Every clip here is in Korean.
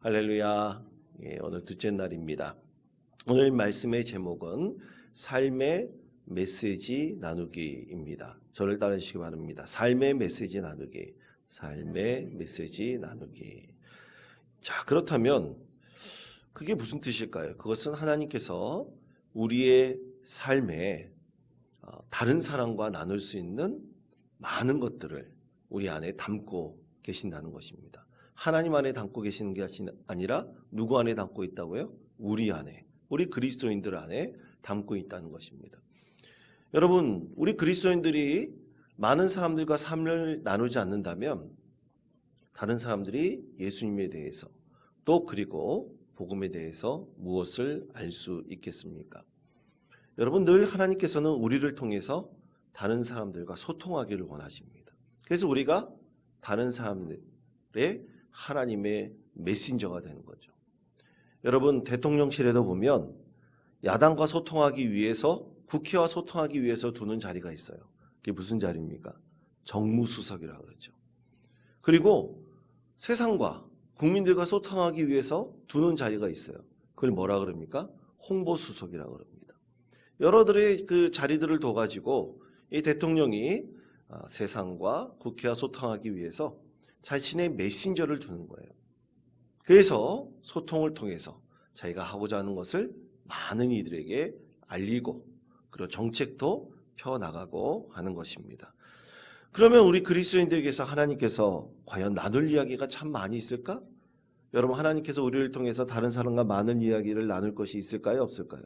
할렐루야. 오늘 둘째 날입니다. 오늘 말씀의 제목은 삶의 메시지 나누기입니다. 저를 따르시기 바랍니다. 삶의 메시지 나누기. 삶의 메시지 나누기. 자, 그렇다면 그게 무슨 뜻일까요? 그것은 하나님께서 우리의 삶에 다른 사람과 나눌 수 있는 많은 것들을 우리 안에 담고 계신다는 것입니다. 하나님 안에 담고 계시는 게 아니라 누구 안에 담고 있다고요? 우리 안에, 우리 그리스도인들 안에 담고 있다는 것입니다. 여러분, 우리 그리스도인들이 많은 사람들과 삶을 나누지 않는다면 다른 사람들이 예수님에 대해서 또 그리고 복음에 대해서 무엇을 알 수 있겠습니까? 여러분, 늘 하나님께서는 우리를 통해서 다른 사람들과 소통하기를 원하십니다. 그래서 우리가 다른 사람들의 하나님의 메신저가 되는 거죠. 여러분, 대통령실에도 보면 야당과 소통하기 위해서, 국회와 소통하기 위해서 두는 자리가 있어요. 그게 무슨 자리입니까? 정무수석이라고 그러죠. 그리고 세상과 국민들과 소통하기 위해서 두는 자리가 있어요. 그걸 뭐라 그럽니까? 홍보수석이라고 그럽니다. 여러들의 그 자리들을 둬가지고 이 대통령이 세상과 국회와 소통하기 위해서 자신의 메신저를 두는 거예요. 그래서 소통을 통해서 자기가 하고자 하는 것을 많은 이들에게 알리고 그리고 정책도 펴나가고 하는 것입니다. 그러면 우리 그리스도인들에게서 하나님께서 과연 나눌 이야기가 참 많이 있을까? 여러분, 하나님께서 우리를 통해서 다른 사람과 많은 이야기를 나눌 것이 있을까요? 없을까요?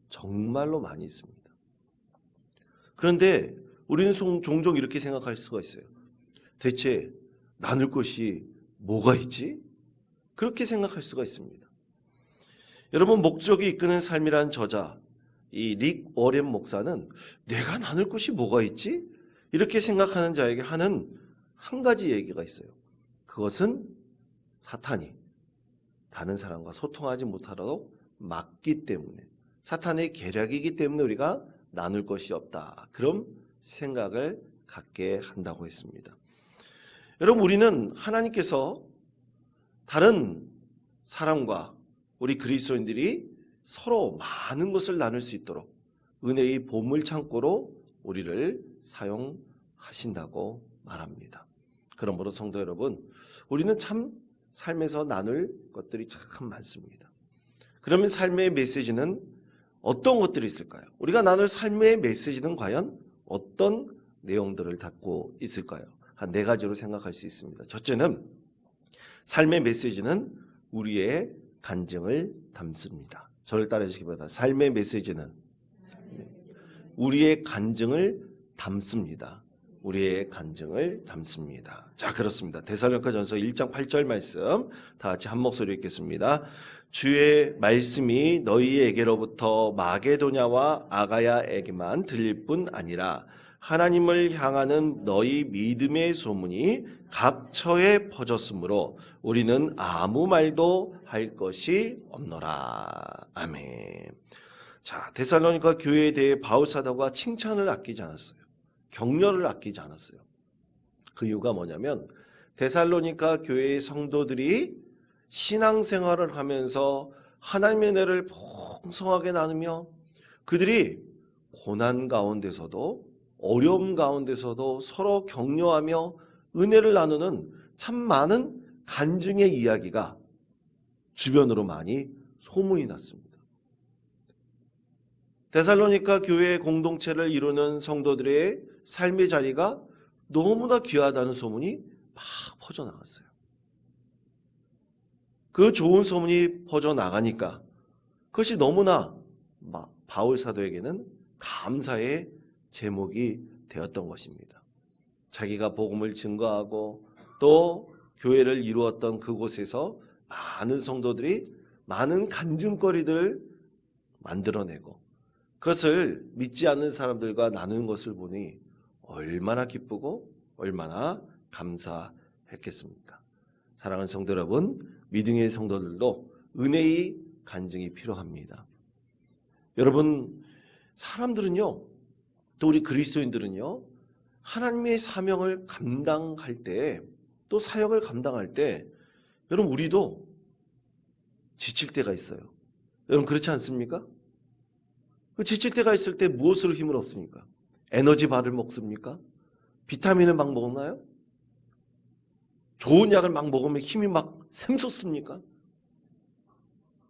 정말로 많이 있습니다. 그런데 우리는 종종 이렇게 생각할 수가 있어요. 대체 나눌 것이 뭐가 있지? 그렇게 생각할 수가 있습니다. 여러분, 목적이 이끄는 삶이라는 저자 이 릭 워렌 목사는 내가 나눌 것이 뭐가 있지? 이렇게 생각하는 자에게 하는 한 가지 얘기가 있어요. 그것은 사탄이 다른 사람과 소통하지 못하도록 막기 때문에, 사탄의 계략이기 때문에 우리가 나눌 것이 없다. 그런 생각을 갖게 한다고 했습니다. 여러분, 우리는 하나님께서 다른 사람과 우리 그리스도인들이 서로 많은 것을 나눌 수 있도록 은혜의 보물창고로 우리를 사용하신다고 말합니다. 그러므로 성도 여러분, 우리는 참 삶에서 나눌 것들이 참 많습니다. 그러면 삶의 메시지는 어떤 것들이 있을까요? 우리가 나눌 삶의 메시지는 과연 어떤 내용들을 담고 있을까요? 한 4가지로 생각할 수 있습니다. 첫째는 삶의 메시지는 우리의 간증을 담습니다. 저를 따라해 주시기 바랍니다. 삶의 메시지는 우리의 간증을 담습니다. 우리의 간증을 담습니다. 자, 그렇습니다. 데살로니가전서 1장 8절 말씀 다 같이 한 목소리 읽겠습니다. 주의 말씀이 너희에게로부터 마게도냐와 아가야에게만 들릴 뿐 아니라 하나님을 향하는 너희 믿음의 소문이 각처에 퍼졌으므로 우리는 아무 말도 할 것이 없노라. 아멘. 자, 데살로니가 교회에 대해 바울 사도가 칭찬을 아끼지 않았어요. 격려를 아끼지 않았어요. 그 이유가 뭐냐면 데살로니가 교회의 성도들이 신앙생활을 하면서 하나님의 은혜를 풍성하게 나누며 그들이 고난 가운데서도 어려움 가운데서도 서로 격려하며 은혜를 나누는 참 많은 간증의 이야기가 주변으로 많이 소문이 났습니다. 데살로니가 교회의 공동체를 이루는 성도들의 삶의 자리가 너무나 귀하다는 소문이 막 퍼져나갔어요. 그 좋은 소문이 퍼져나가니까 그것이 너무나 바울 사도에게는 감사의 제목이 되었던 것입니다. 자기가 복음을 증거하고 또 교회를 이루었던 그곳에서 많은 성도들이 많은 간증거리들을 만들어내고 그것을 믿지 않는 사람들과 나누는 것을 보니 얼마나 기쁘고 얼마나 감사했겠습니까? 사랑하는 성도 여러분, 믿음의 성도들도 은혜의 간증이 필요합니다. 여러분, 사람들은요, 또 우리 그리스도인들은요, 하나님의 사명을 감당할 때, 또 사역을 감당할 때, 여러분, 우리도 지칠 때가 있어요. 여러분 그렇지 않습니까? 그 지칠 때가 있을 때 무엇으로 힘을 얻습니까? 에너지 바를 먹습니까? 비타민을 막 먹나요? 좋은 약을 막 먹으면 힘이 막 샘솟습니까?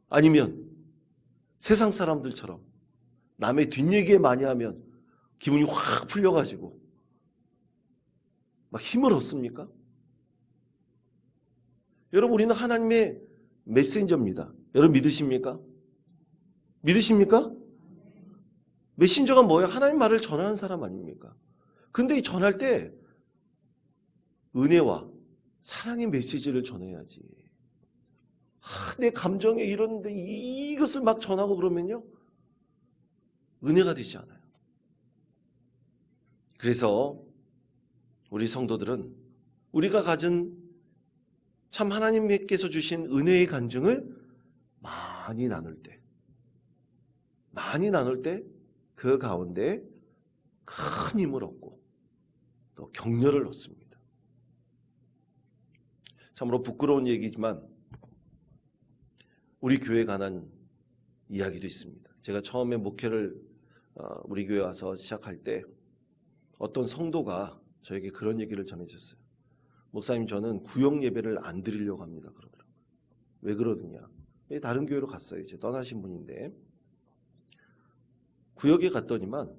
아니면 세상 사람들처럼 남의 뒷얘기 많이 하면 기분이 확 풀려가지고 막 힘을 얻습니까? 여러분 우리는 하나님의 메신저입니다. 여러분 믿으십니까? 믿으십니까? 메신저가 뭐예요? 하나님 말을 전하는 사람 아닙니까? 근데 이 전할 때 은혜와 사랑의 메시지를 전해야지. 내 감정에 이러는데 이것을 막 전하고 그러면요 은혜가 되지 않아요. 그래서 우리 성도들은 우리가 가진 참 하나님께서 주신 은혜의 간증을 많이 나눌 때 그 가운데 큰 힘을 얻고 또 격려를 얻습니다. 참으로 부끄러운 얘기지만 우리 교회에 관한 이야기도 있습니다. 제가 처음에 목회를 우리 교회 와서 시작할 때 어떤 성도가 저에게 그런 얘기를 전해줬어요. 목사님 저는 구역 예배를 안 드리려고 합니다. 그러더라고요. 왜 그러느냐. 다른 교회로 갔어요. 이제 떠나신 분인데 구역에 갔더니만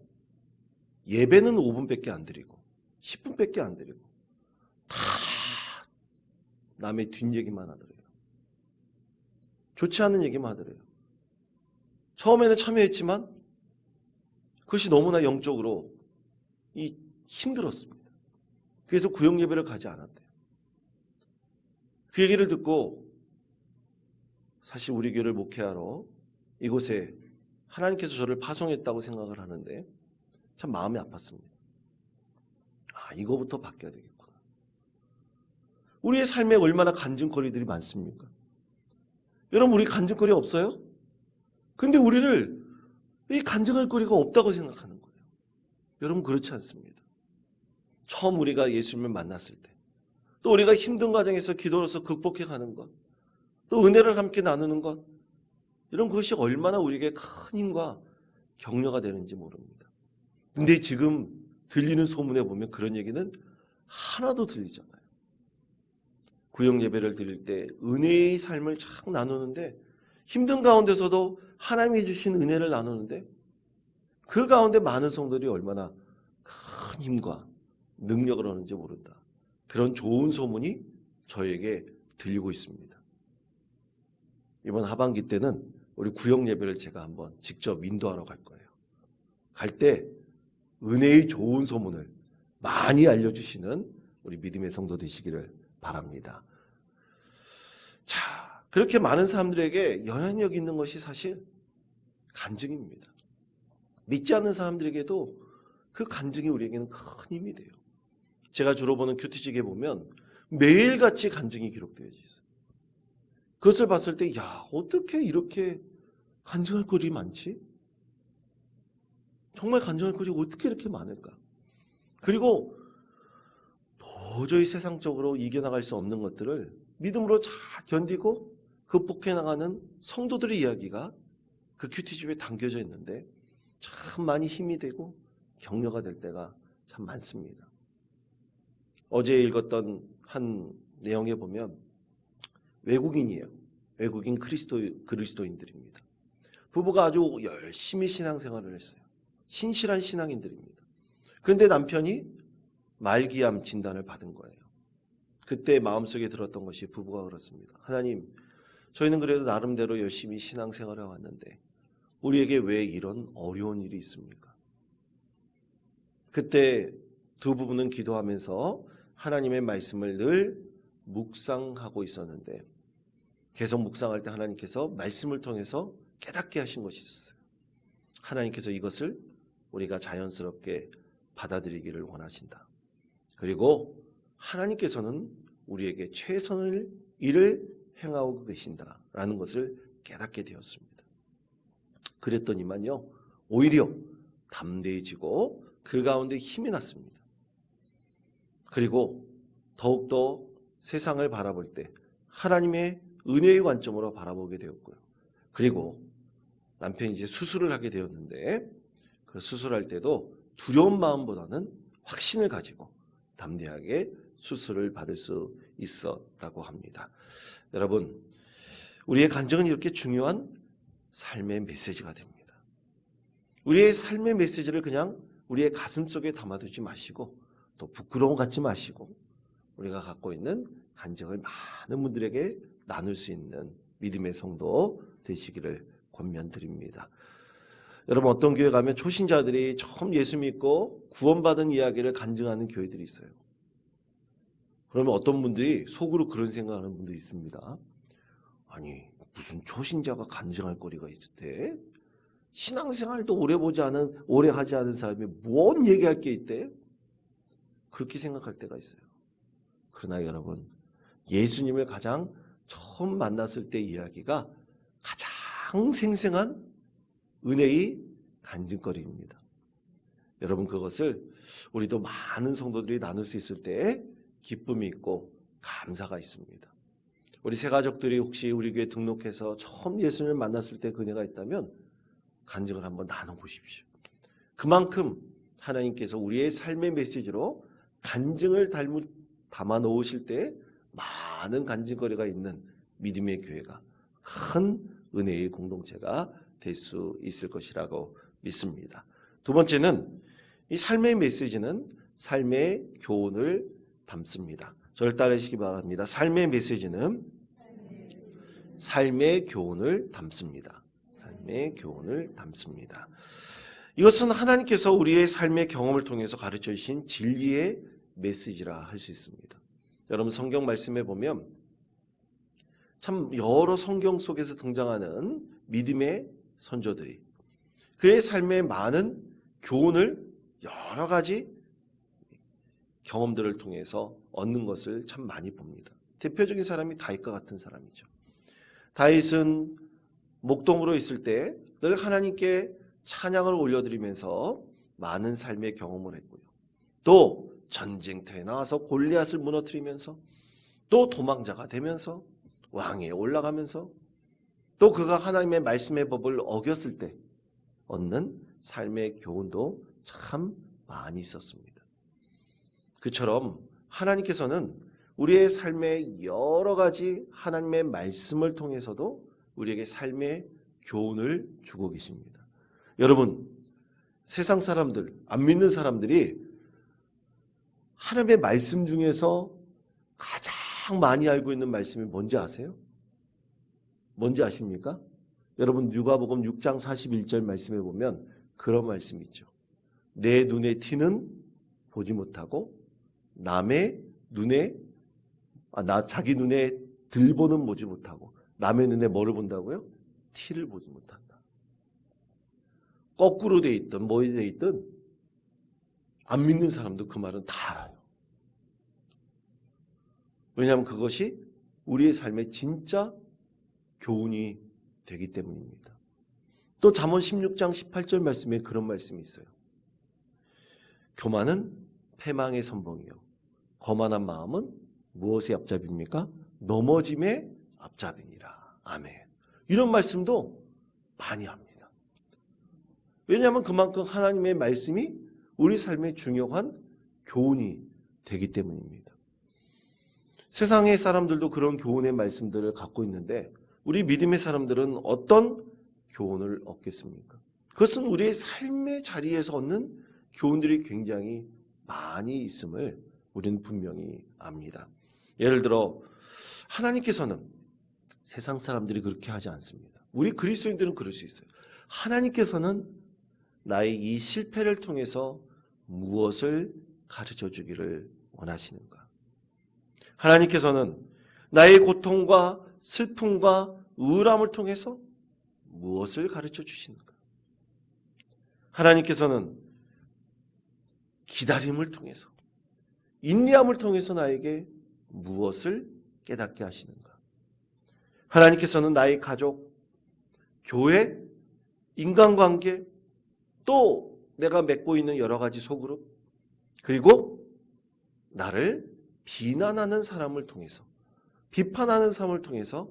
예배는 5분밖에 안 드리고 10분밖에 안 드리고 다 남의 뒷얘기만 하더래요. 좋지 않은 얘기만 하더래요. 처음에는 참여했지만 그것이 너무나 영적으로 힘들었습니다. 그래서 구역 예배를 가지 않았대요. 그 얘기를 듣고 사실 우리 교회를 목회하러 이곳에 하나님께서 저를 파송했다고 생각을 하는데 참 마음이 아팠습니다. 이거부터 바뀌어야 되겠구나. 우리의 삶에 얼마나 간증거리들이 많습니까? 여러분 우리 간증거리 없어요? 근데 우리를 이 간증할 거리가 없다고 생각하는 거예요. 여러분 그렇지 않습니다. 처음 우리가 예수님을 만났을 때 또 우리가 힘든 과정에서 기도로서 극복해가는 것 또 은혜를 함께 나누는 것 이런 것이 얼마나 우리에게 큰 힘과 격려가 되는지 모릅니다. 근데 지금 들리는 소문에 보면 그런 얘기는 하나도 들리잖아요. 구역 예배를 드릴 때 은혜의 삶을 쫙 나누는데 힘든 가운데서도 하나님이 주신 은혜를 나누는데 그 가운데 많은 성도들이 얼마나 큰 힘과 능력을 얻는지 모른다. 그런 좋은 소문이 저에게 들리고 있습니다. 이번 하반기 때는 우리 구역 예배를 제가 한번 직접 인도하러 갈 거예요. 갈 때 은혜의 좋은 소문을 많이 알려주시는 우리 믿음의 성도 되시기를 바랍니다. 자, 그렇게 많은 사람들에게 영향력 있는 것이 사실 간증입니다. 믿지 않는 사람들에게도 그 간증이 우리에게는 큰 힘이 돼요. 제가 주로 보는 큐티직에 보면 매일같이 간증이 기록되어 있어요. 그것을 봤을 때 어떻게 이렇게 간증할 거리 많지? 정말 간증할 거리가 어떻게 이렇게 많을까? 그리고 도저히 세상적으로 이겨나갈 수 없는 것들을 믿음으로 잘 견디고 극복해 나가는 성도들의 이야기가 그 큐티집에 담겨져 있는데 참 많이 힘이 되고 격려가 될 때가 참 많습니다. 어제 읽었던 한 내용에 보면 외국인이에요. 외국인 그리스도인들입니다. 부부가 아주 열심히 신앙생활을 했어요. 신실한 신앙인들입니다. 그런데 남편이 말기암 진단을 받은 거예요. 그때 마음속에 들었던 것이 부부가 그렇습니다. 하나님, 저희는 그래도 나름대로 열심히 신앙생활을 해왔는데 우리에게 왜 이런 어려운 일이 있습니까? 그때 두 부부는 기도하면서 하나님의 말씀을 늘 묵상하고 있었는데 계속 묵상할 때 하나님께서 말씀을 통해서 깨닫게 하신 것이 있었어요. 하나님께서 이것을 우리가 자연스럽게 받아들이기를 원하신다. 그리고 하나님께서는 우리에게 최선의 일을 행하고 계신다라는 것을 깨닫게 되었습니다. 그랬더니만요, 오히려 담대해지고 그 가운데 힘이 났습니다. 그리고 더욱더 세상을 바라볼 때 하나님의 은혜의 관점으로 바라보게 되었고요. 그리고 남편이 이제 수술을 하게 되었는데 그 수술할 때도 두려운 마음보다는 확신을 가지고 담대하게 수술을 받을 수 있었다고 합니다. 여러분, 우리의 간증은 이렇게 중요한 삶의 메시지가 됩니다. 우리의 삶의 메시지를 그냥 우리의 가슴 속에 담아두지 마시고 또 부끄러움 갖지 마시고 우리가 갖고 있는 간증을 많은 분들에게 나눌 수 있는 믿음의 성도 되시기를 권면드립니다. 여러분, 어떤 교회 가면 초신자들이 처음 예수 믿고 구원받은 이야기를 간증하는 교회들이 있어요. 그러면 어떤 분들이 속으로 그런 생각하는 분들이 있습니다. 아니, 무슨 초신자가 간증할 거리가 있을 때 신앙생활도 오래 하지 않은 사람이 뭔 얘기할 게 있대? 그렇게 생각할 때가 있어요. 그러나 여러분, 예수님을 가장 처음 만났을 때 이야기가 가장 생생한 은혜의 간증거리입니다. 여러분, 그것을 우리도 많은 성도들이 나눌 수 있을 때 기쁨이 있고 감사가 있습니다. 우리 새 가족들이 혹시 우리 교회 등록해서 처음 예수님을 만났을 때 그 은혜가 있다면 간증을 한번 나눠보십시오. 그만큼 하나님께서 우리의 삶의 메시지로 간증을 담아 놓으실 때 많은 간증거리가 있는 믿음의 교회가 큰 은혜의 공동체가 될 수 있을 것이라고 믿습니다. 두 번째는 이 삶의 메시지는 삶의 교훈을 담습니다. 저를 따르시기 바랍니다. 삶의 메시지는 삶의 교훈을 담습니다. 삶의 교훈을 담습니다. 이것은 하나님께서 우리의 삶의 경험을 통해서 가르쳐 주신 진리의 메시지라 할 수 있습니다. 여러분, 성경 말씀에 보면 참 여러 성경 속에서 등장하는 믿음의 선조들이 그의 삶의 많은 교훈을 여러 가지 경험들을 통해서 얻는 것을 참 많이 봅니다. 대표적인 사람이 다윗과 같은 사람이죠. 다윗은 목동으로 있을 때 늘 하나님께 찬양을 올려드리면서 많은 삶의 경험을 했고요. 또 전쟁터에 나와서 골리앗을 무너뜨리면서 또 도망자가 되면서 왕위에 올라가면서 또 그가 하나님의 말씀의 법을 어겼을 때 얻는 삶의 교훈도 참 많이 있었습니다. 그처럼 하나님께서는 우리의 삶의 여러 가지 하나님의 말씀을 통해서도 우리에게 삶의 교훈을 주고 계십니다. 여러분, 세상 사람들, 안 믿는 사람들이 하나님의 말씀 중에서 가장 많이 알고 있는 말씀이 뭔지 아세요? 뭔지 아십니까? 여러분, 누가복음 6장 41절 말씀에 보면 그런 말씀이 있죠. 내 눈에 티는 보지 못하고 남의 눈에 자기 눈에 들보는 보지 못하고 남의 눈에 뭐를 본다고요? 티를 보지 못한다. 거꾸로 돼 있든 뭐에 돼 있든 안 믿는 사람도 그 말은 다 알아요. 왜냐하면 그것이 우리의 삶의 진짜 교훈이 되기 때문입니다. 또 잠언 16장 18절 말씀에 그런 말씀이 있어요. 교만은 패망의 선봉이요 거만한 마음은 무엇의 앞잡이입니까? 넘어짐의 앞잡이니라. 아멘. 이런 말씀도 많이 합니다. 왜냐하면 그만큼 하나님의 말씀이 우리 삶의 중요한 교훈이 되기 때문입니다. 세상의 사람들도 그런 교훈의 말씀들을 갖고 있는데 우리 믿음의 사람들은 어떤 교훈을 얻겠습니까? 그것은 우리의 삶의 자리에서 얻는 교훈들이 굉장히 많이 있음을 우리는 분명히 압니다. 예를 들어 하나님께서는 세상 사람들이 그렇게 하지 않습니다. 우리 그리스도인들은 그럴 수 있어요. 하나님께서는 나의 이 실패를 통해서 무엇을 가르쳐 주기를 원하시는가? 하나님께서는 나의 고통과 슬픔과 우울함을 통해서 무엇을 가르쳐 주시는가? 하나님께서는 기다림을 통해서 인내함을 통해서 나에게 무엇을 깨닫게 하시는가? 하나님께서는 나의 가족, 교회, 인간관계, 또 내가 맺고 있는 여러 가지 소그룹, 그리고 나를 비난하는 사람을 통해서, 비판하는 사람을 통해서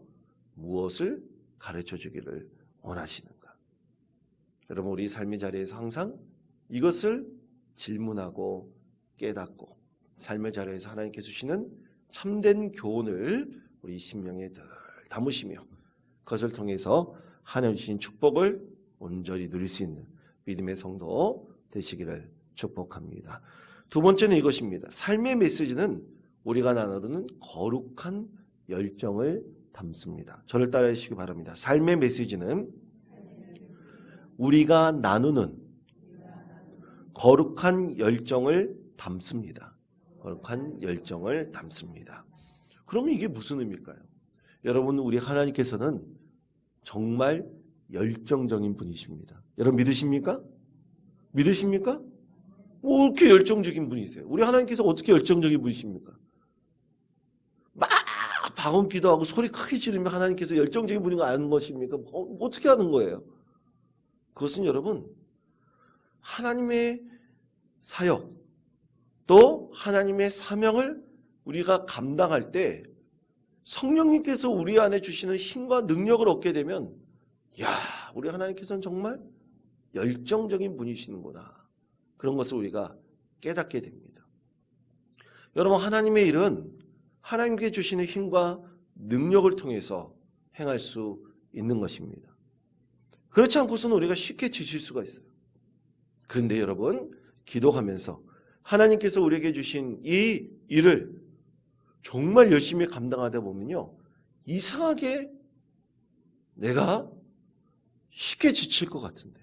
무엇을 가르쳐 주기를 원하시는가? 여러분, 우리 삶의 자리에서 항상 이것을 질문하고 깨닫고 삶의 자리에서 하나님께서 주시는 참된 교훈을 우리 심령에 늘 담으시며 그것을 통해서 하나님 주신 축복을 온전히 누릴 수 있는 믿음의 성도 되시기를 축복합니다. 두 번째는 이것입니다. 삶의 메시지는 우리가 나누는 거룩한 열정을 담습니다. 저를 따라해 주시기 바랍니다. 삶의 메시지는 우리가 나누는 거룩한 열정을 담습니다. 거룩한 열정을 담습니다. 그러면 이게 무슨 의미일까요? 여러분, 우리 하나님께서는 정말 열정적인 분이십니다. 여러분 믿으십니까? 믿으십니까? 뭐 이렇게 열정적인 분이세요? 우리 하나님께서 어떻게 열정적인 분이십니까? 막 방언 기도하고 소리 크게 지르면 하나님께서 열정적인 분인 거 아는 것입니까? 어떻게 하는 거예요? 그것은 여러분, 하나님의 사역 또 하나님의 사명을 우리가 감당할 때 성령님께서 우리 안에 주시는 힘과 능력을 얻게 되면 우리 하나님께서는 정말 열정적인 분이시는구나. 그런 것을 우리가 깨닫게 됩니다. 여러분, 하나님의 일은 하나님께 주시는 힘과 능력을 통해서 행할 수 있는 것입니다. 그렇지 않고서는 우리가 쉽게 지칠 수가 있어요. 그런데 여러분, 기도하면서 하나님께서 우리에게 주신 이 일을 정말 열심히 감당하다 보면요, 이상하게 내가 쉽게 지칠 것 같은데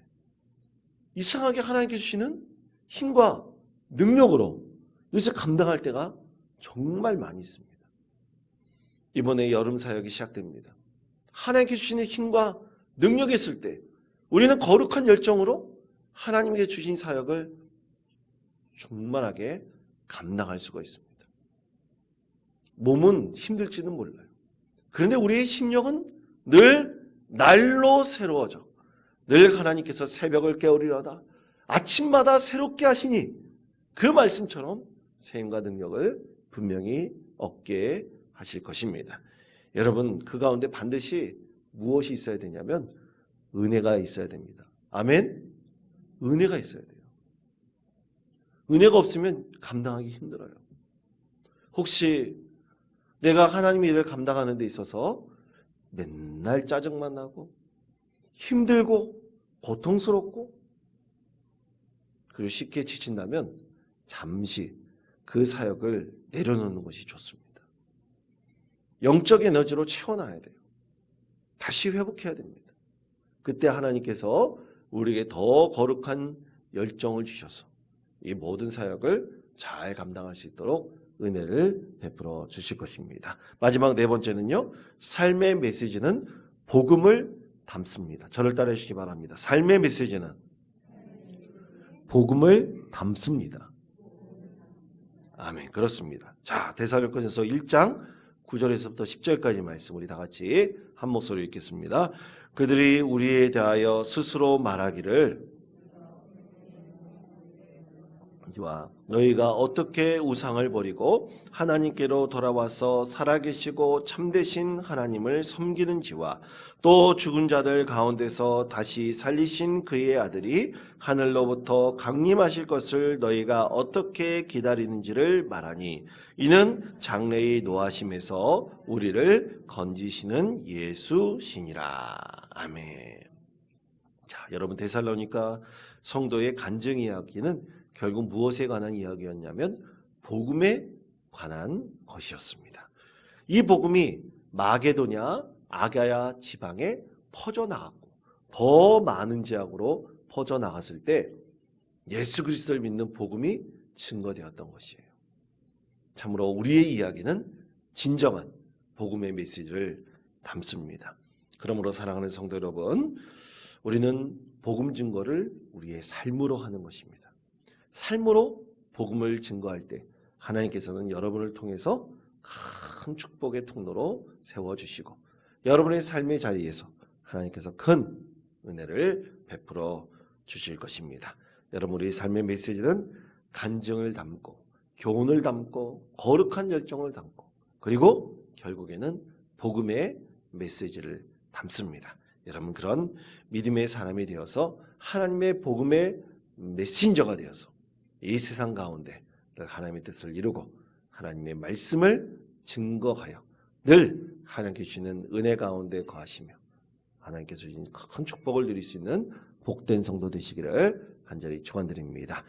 이상하게 하나님께 주시는 힘과 능력으로 이것을 감당할 때가 정말 많이 있습니다. 이번에 여름 사역이 시작됩니다. 하나님께 주시는 힘과 능력이 있을 때 우리는 거룩한 열정으로 하나님께 주신 사역을 충만하게 감당할 수가 있습니다. 몸은 힘들지는 몰라요. 그런데 우리의 심령은 늘 날로 새로워져. 늘 하나님께서 새벽을 깨우리라다 아침마다 새롭게 하시니 그 말씀처럼 새 힘과 능력을 분명히 얻게 하실 것입니다. 여러분, 그 가운데 반드시 무엇이 있어야 되냐면 은혜가 있어야 됩니다. 아멘? 은혜가 있어야 돼요. 은혜가 없으면 감당하기 힘들어요. 혹시 내가 하나님의 일을 감당하는 데 있어서 맨날 짜증만 나고 힘들고 고통스럽고 그리고 쉽게 지친다면 잠시 그 사역을 내려놓는 것이 좋습니다. 영적 에너지로 채워놔야 돼요. 다시 회복해야 됩니다. 그때 하나님께서 우리에게 더 거룩한 열정을 주셔서 이 모든 사역을 잘 감당할 수 있도록 은혜를 베풀어 주실 것입니다. 마지막 네 번째는요, 삶의 메시지는 복음을 담습니다. 저를 따라 주시기 바랍니다. 삶의 메시지는 복음을 담습니다. 아멘. 그렇습니다. 자, 데살로니가전서 1장 9절에서부터 10절까지 말씀 우리 다 같이 한 목소리로 읽겠습니다. 그들이 우리에 대하여 스스로 말하기를 너희가 어떻게 우상을 버리고 하나님께로 돌아와서 살아계시고 참되신 하나님을 섬기는지와 또 죽은 자들 가운데서 다시 살리신 그의 아들이 하늘로부터 강림하실 것을 너희가 어떻게 기다리는지를 말하니 이는 장래의 노하심에서 우리를 건지시는 예수시니라. 아멘. 자, 여러분, 데살로니가 성도의 간증 이야기는 결국 무엇에 관한 이야기였냐면 복음에 관한 것이었습니다. 이 복음이 마게도냐, 아가야 지방에 퍼져나갔고 더 많은 지역으로 퍼져나갔을 때 예수 그리스도를 믿는 복음이 증거되었던 것이에요. 참으로 우리의 이야기는 진정한 복음의 메시지를 담습니다. 그러므로 사랑하는 성도 여러분, 우리는 복음 증거를 우리의 삶으로 하는 것입니다. 삶으로 복음을 증거할 때 하나님께서는 여러분을 통해서 큰 축복의 통로로 세워주시고 여러분의 삶의 자리에서 하나님께서 큰 은혜를 베풀어 주실 것입니다. 여러분, 우리 삶의 메시지는 간증을 담고 교훈을 담고 거룩한 열정을 담고 그리고 결국에는 복음의 메시지를 담습니다. 여러분 그런 믿음의 사람이 되어서 하나님의 복음의 메신저가 되어서 이 세상 가운데 늘 하나님의 뜻을 이루고 하나님의 말씀을 증거하여 늘 하나님께 주시는 은혜 가운데 거하시며 하나님께서 주신 큰 축복을 누릴 수 있는 복된 성도 되시기를 간절히 축원드립니다.